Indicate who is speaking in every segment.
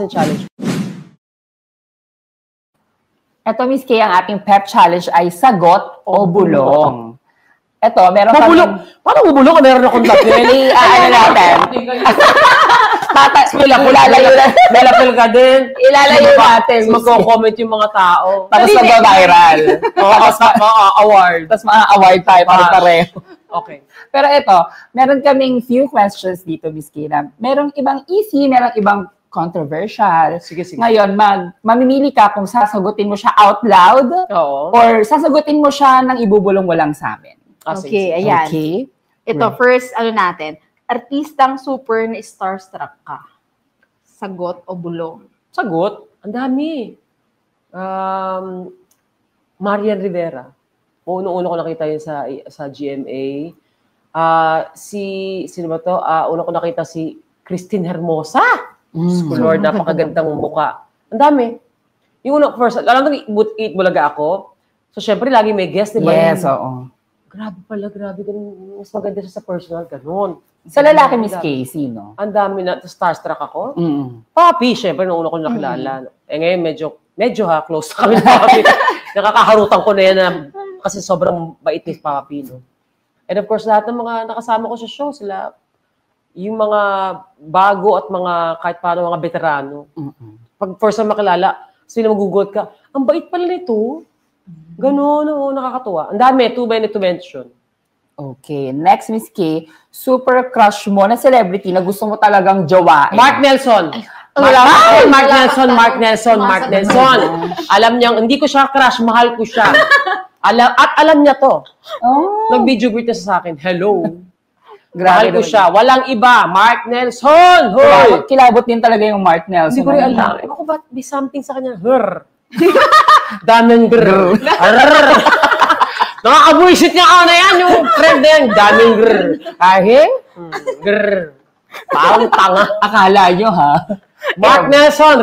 Speaker 1: challenge.
Speaker 2: Ito, Miss Kay, ang ating pep challenge ay sagot o bulong. Ito, meron kami...
Speaker 1: Paano bubulong? Meron akong lapel.
Speaker 2: Ano natin?
Speaker 1: Lalapel ka din.
Speaker 2: Ilalayo natin.
Speaker 1: Magko-comment yung mga tao.
Speaker 2: Tapos mag-viral.
Speaker 1: Tapos award.
Speaker 2: Tapos award tayo pare-pareho.
Speaker 1: Okay.
Speaker 2: Pero ito, meron kaming few questions dito, Miss Kina. Merong ibang easy, merong ibang controversial.
Speaker 1: Sige.
Speaker 2: Ngayon, mamimili ka kung sasagutin mo siya out loud or sasagutin mo siya nang ibubulong mo lang sa amin.
Speaker 3: Okay, ayan.
Speaker 2: Okay.
Speaker 3: Ito, first, natin. Artistang super na starstruck ka. Sagot o bulong?
Speaker 1: Sagot? Ang dami. Marian Rivera. Una ko nakita yun sa GMA. Sino ba to? Una ko nakita si Christine Hermosa. Lord, napakagandang mukha. Ang dami. Yung una, first, alam mo, eat bulaga ako. So, syempre, lagi may guest, di ba?
Speaker 2: Yes, oo.
Speaker 1: Grabe. Mas maganda siya sa personal, ganun.
Speaker 2: Sa lalaki, Miss Kay, sino?
Speaker 1: Ang dami na, starstruck ako.
Speaker 2: Mm.
Speaker 1: Papi, syempre, nung una ko nakilala. Ngayon, medyo close na kami Papi. Nakakaharutan ko na yan kasi sobrang bait ni Papi, no? And of course, lahat ng mga nakasama ko sa show, sila, yung mga bago at mga kahit paano mga veterano. Pag first time makilala, sila magugulat ka, ang bait pala nito. Ganun, nakakatuwa. Ang dami, too many to mention.
Speaker 2: Okay. Next, Miss Kay, super crush mo na celebrity na gusto mo talagang jowain.
Speaker 1: Mark Nelson. Mark Nelson. Alam niya, hindi ko siya crush, mahal ko siya. Alam niya to. Nag-video greet sa akin. Hello. Mahal ko siya. Walang iba. Mark Nelson. Hoy!
Speaker 2: Kilabot din talaga yung Mark Nelson.
Speaker 1: Hindi ko rin alam. Ako ba't be something sa kanya? Daming grrr. Nakakabuisit niya na yan, yung friend na yan. Daming grrr. Grrr. Parang tanga.
Speaker 2: Akala nyo, ha?
Speaker 1: Mark Nelson.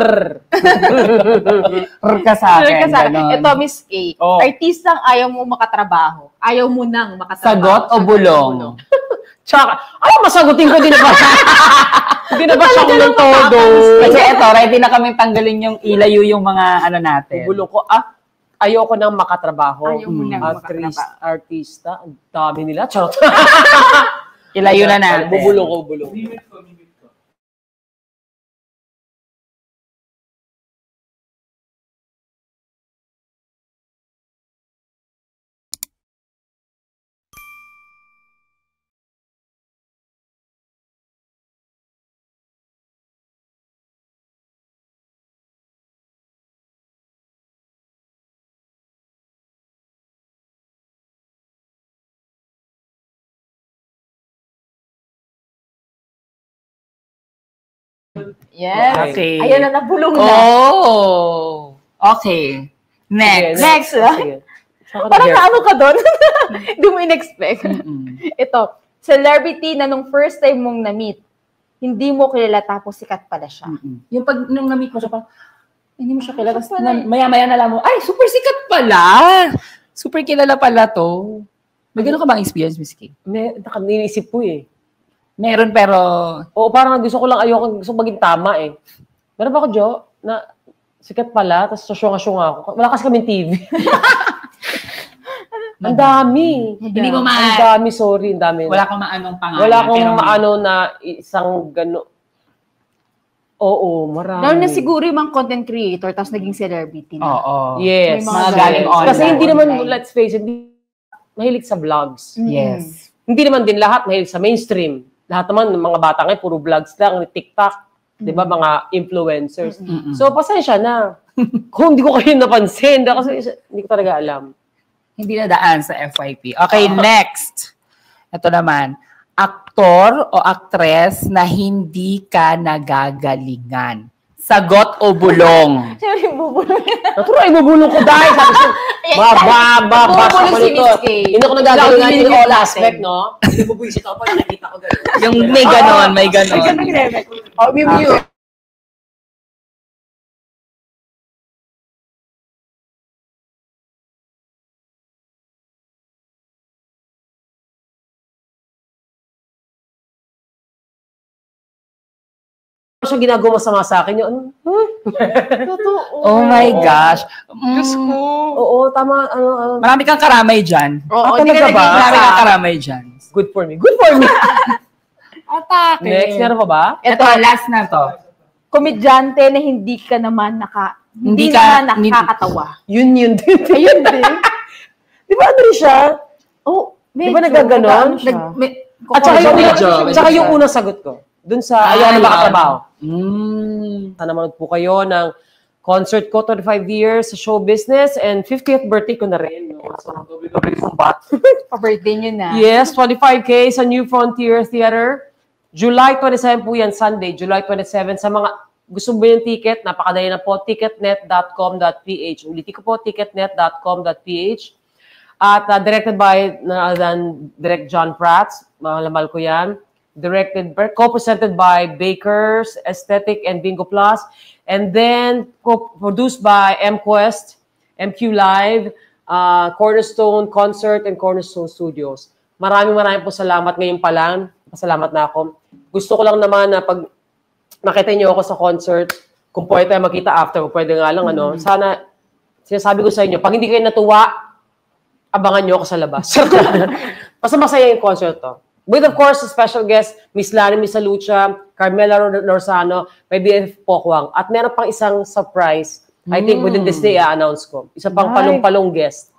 Speaker 2: Ka sa akin.
Speaker 3: Ito, Miss Kay. Artistang ayaw mo makatrabaho. Ayaw mo nang makatrabaho.
Speaker 2: Sagot o bulong?
Speaker 1: Tsaka, masagutin ko din na ba? Hindi na ba siya ng todo?
Speaker 2: Kasi ito, ready na kaming tanggalin yung ilayo yung mga natin.
Speaker 1: Bulong ko, ayoko nang makatrabaho.
Speaker 3: Ayaw mo nang makatrabaho.
Speaker 1: Artista, ang dami nila. Charot.
Speaker 2: Ilayo na natin.
Speaker 1: Bubulong ko.
Speaker 3: Yes.
Speaker 2: Okay.
Speaker 3: Ayan na, nabulong na.
Speaker 2: Okay. Next.
Speaker 3: Parang naano ka doon? Hindi mo in-expect. Ito, celebrity na nung first time mong na-meet, hindi mo kilala tapos sikat pala siya.
Speaker 2: Yung nung na-meet mo siya, parang, hindi mo siya kilala. Maya-maya na lang mo, ay, super sikat pala. Super kilala pala to. May gano'n ka bang experience, Miss Kay?
Speaker 1: Niisip ko eh.
Speaker 2: Meron pero...
Speaker 1: Oo, parang gusto ko lang gusto maging tama eh. Meron ba ako, Jo, na sikat pala, tapos susyunga-syunga ako. Wala kasi kaming TV. Ang dami.
Speaker 2: Hindi mo
Speaker 1: Ang dami, sorry. Ang dami.
Speaker 2: Wala akong maanong pangalan.
Speaker 1: Wala akong maano na isang gano'n. Oo, marami.
Speaker 3: Lalo na siguro yung mga content creator, tapos naging celebrity na.
Speaker 2: Oo.
Speaker 1: Yes.
Speaker 2: Mga galing online.
Speaker 1: Kasi hindi naman, let's face it, mahilig sa vlogs.
Speaker 2: Yes.
Speaker 1: Hindi naman din lahat mahilig sa mainstream. Lahat naman ng mga bata ngayon, puro vlogs lang, TikTok, di ba, mga influencers. So, pasensya na. Kung hindi ko kayo napansin, kasi hindi ko talaga alam.
Speaker 2: Hindi na daan sa FYP. Okay, next. Ito naman. Aktor o aktres na hindi ka nagagalingan. Sagot o bulong?
Speaker 3: Siyempre, bubulong.
Speaker 1: Naturo, ibubulong ko dahil. Basta ko nito. Hindi ko nagagalingan yung all aspect, no? Ibubwisit ako pag nakita ko gano'n.
Speaker 2: Yung may ganon, may ganon.
Speaker 3: Mute.
Speaker 1: siya ginagawa masama sa akin. Yung,
Speaker 3: Totoo.
Speaker 2: Oh my gosh.
Speaker 3: Diyos ko.
Speaker 1: Oo, tama.
Speaker 2: Marami kang karamay dyan.
Speaker 3: Oo,
Speaker 1: hindi ka ba?
Speaker 2: Marami kang karamay dyan.
Speaker 1: Good for me. Good for me.
Speaker 2: Atake.
Speaker 1: Next, meron pa ba?
Speaker 2: Ito, last na to.
Speaker 3: Komedyante na hindi ka naman
Speaker 2: Hindi
Speaker 3: naman nakakatawa.
Speaker 1: Yun din.
Speaker 3: Ayun din.
Speaker 1: Di ba ano rin siya?
Speaker 3: Oh,
Speaker 1: Di ba nagaganon? At saka yung unang sagot ko. Dun sa ayaw na makatrabaho. Sana manood po kayo ng concert ko, 25 years sa show business, and 50th birthday ko na rin.
Speaker 3: Pa-birthday nyo na.
Speaker 1: Yes, 25K sa New Frontier Theater. July 27 po yan, Sunday, July 27. Sa mga gusto mo yung ticket, napakadali na po, ticketnet.com.ph. Ulitin ko po, ticketnet.com.ph. At directed by Direct John Prats, malamal ko yan. Co-presented by Bakers, Aesthetic, and Bingo Plus. And then, produced by MQuest, MQ Live, Cornerstone Concert, and Cornerstone Studios. Maraming po salamat ngayon pa lang. Pasalamat na ako. Gusto ko lang naman na pag makita niyo ako sa concert, kung pwede tayo makita after, kung pwede nga lang, sana, sinasabi ko sa inyo, pag hindi kayo natuwa, abangan niyo ako sa labas. Basta masaya yung concert to. With, of course, a special guest, Miss Lani Misalucha, Carmela Lorzano, may BF Pokwang. At meron pang isang surprise, I think within this day, i-announce ko. Isa pang palong-palong guest.